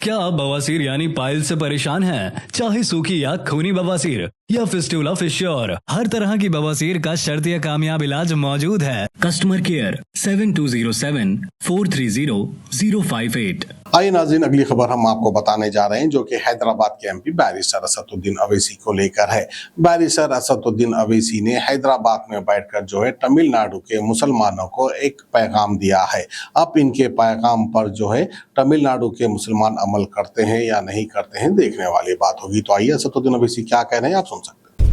क्या आप बवासीर यानी पाइल से परेशान हैं? चाहे सूखी या खूनी बवासीर या फिस्टुला फिश्योर, हर तरह की बवासीर का शर्तीय कामयाब इलाज मौजूद है। Customer care 7207-430-058। आइए नाज़रीन, अगली खबर हम आपको बताने जा रहे हैं जो कि हैदराबाद के एमपी बैरिस्टर असदुद्दीन अवैसी को लेकर है। बैरिस्टर असदुद्दीन अवैसी ने हैदराबाद में बैठकर जो है तमिलनाडु के मुसलमानों को एक पैगाम दिया है। अब इनके पैगाम पर जो है तमिलनाडु के मुसलमान अमल करते हैं या नहीं करते हैं, देखने वाली बात होगी। तो आइए असदुद्दीन अवैसी क्या कह रहे हैं, आप सुन सकते हैं।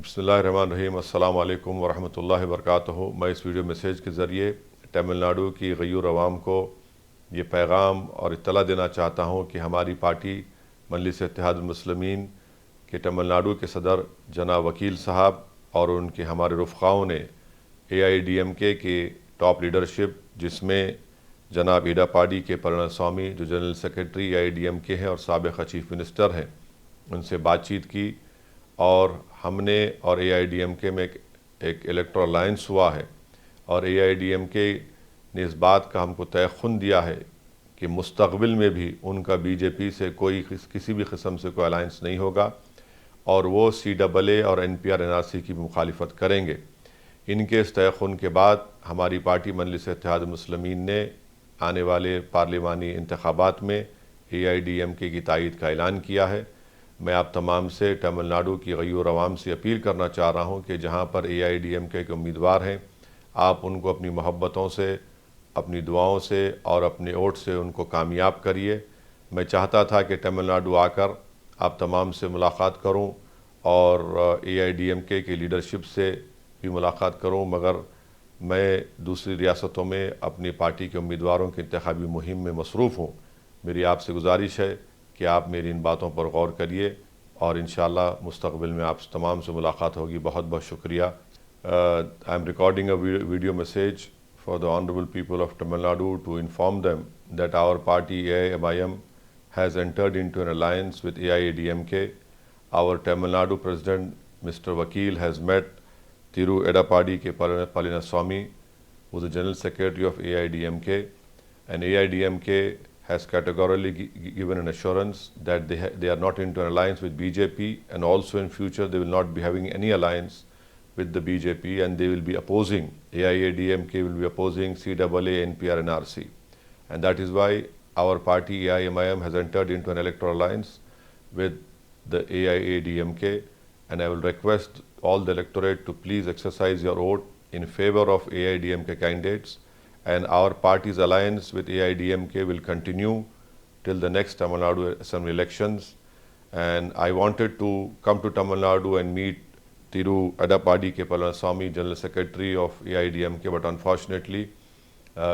बिस्मिल्लाहिर्रहमानिर्रहीम, अस्सलाम वालेकुम वरहमतुल्लाहि वबरकातुहू। मैं इस वीडियो मैसेज के ज़रिए तमिलनाडु की गयूर अवाम को ये पैगाम और इत्तला देना चाहता हूँ कि हमारी पार्टी मजलिस इत्तेहादुल मुस्लिमीन के तमिलनाडु के सदर जनाब वकील साहब और उनके हमारे रुफ़क़ाओं ने AIADMK के टॉप लीडरशिप, जिसमें जनाब एडापाडी के पलनीस्वामी जो जनरल सेक्रेटरी AIADMK हैं और साबिक़ चीफ मिनिस्टर हैं, उनसे बातचीत की और हमने और AIADMK में एक इलेक्टोरल अलायंस हुआ है और AIADMK ने इस बात का हमको तयख़ुन दिया है कि मुस्तक़बिल में भी उनका BJP से किसी भी किस्म से कोई अलायंस नहीं होगा और वो CAA और NPR NRC की मुखालिफत करेंगे। इनके इस तयख़ुन के बाद हमारी पार्टी मजलिस इत्तेहादुल मुस्लिमीन ने आने वाले पार्लिमानी इंतख़ाबात में AIADMK की तायीद का ऐलान किया है। मैं आप तमाम से तमिलनाडु की गयूर अवाम से अपील करना चाह रहा हूँ कि जहाँ पर AIADMK के उम्मीदवार हैं, आप उनको अपनी मोहब्बतों से, अपनी दुआओं से और अपने वोट से उनको कामयाब करिए। मैं चाहता था कि तमिलनाडु आकर आप तमाम से मुलाकात करूं और AIADMK की लीडरशिप से भी मुलाकात करूं, मगर मैं दूसरी रियासतों में अपनी पार्टी के उम्मीदवारों की इंतखाबी मुहिम में मसरूफ़ हूं। मेरी आपसे गुजारिश है कि आप मेरी इन बातों पर गौर करिए और इंशाअल्लाह मुस्तक़बिल में आप तमाम से मुलाकात होगी। बहुत बहुत शुक्रिया। I am recording a video message for the honorable people of Tamil Nadu to inform them that our party AIMIM has entered into an alliance with AIADMK. Our Tamil Nadu President Mr. Vakil has met Thiru Edapadi K. Palaniswamy, who is the General Secretary of AIADMK, and AIADMK has categorically given an assurance that they are not into an alliance with BJP, and also in future they will not be having any alliance with the BJP, and they will be opposing, AIADMK will be opposing CAA, NPR, NRC. And that is why our party AIMIM has entered into an electoral alliance with the AIADMK, and I will request all the electorate to please exercise your vote in favor of AIADMK candidates, and our party's alliance with AIADMK will continue till the next Tamil Nadu Assembly elections. And I wanted to come to Tamil Nadu and meet Thiru Edapadi K. Palaniswamy, General Secretary of AIADMK, but unfortunately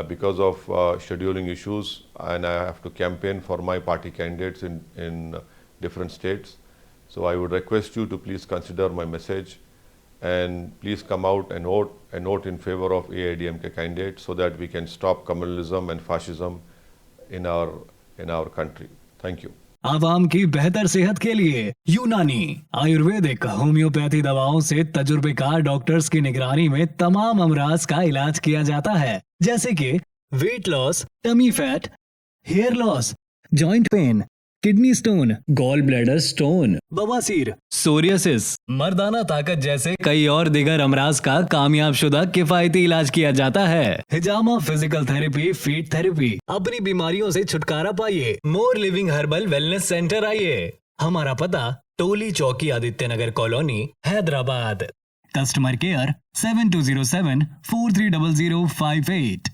because of scheduling issues, and I have to campaign for my party candidates in different states. So I would request you to please consider my message and please come out and vote in favor of AIADMK candidates so that we can stop communalism and fascism in our country. Thank you. आवाम की बेहतर सेहत के लिए यूनानी, Ayurvedic, homeopathy दवाओं से तजुर्बेकार doctors की निगरानी में तमाम अमराज का इलाज किया जाता है, जैसे कि weight loss, tummy fat, hair loss, joint pain, kidney stone, gall bladder stone, बवासीर, सोरियासिस, मर्दाना ताकत जैसे कई और दिगर अमराज का कामयाब शुदा किफायती इलाज किया जाता है। हिजामा फिजिकल थेरेपी, फीट थेरेपी, अपनी बीमारियों से छुटकारा पाइए। More living herbal wellness centre आइए। हमारा पता Toli Chowki, Aditya Nagar colony, Hyderabad. Customer care 7207-430-058।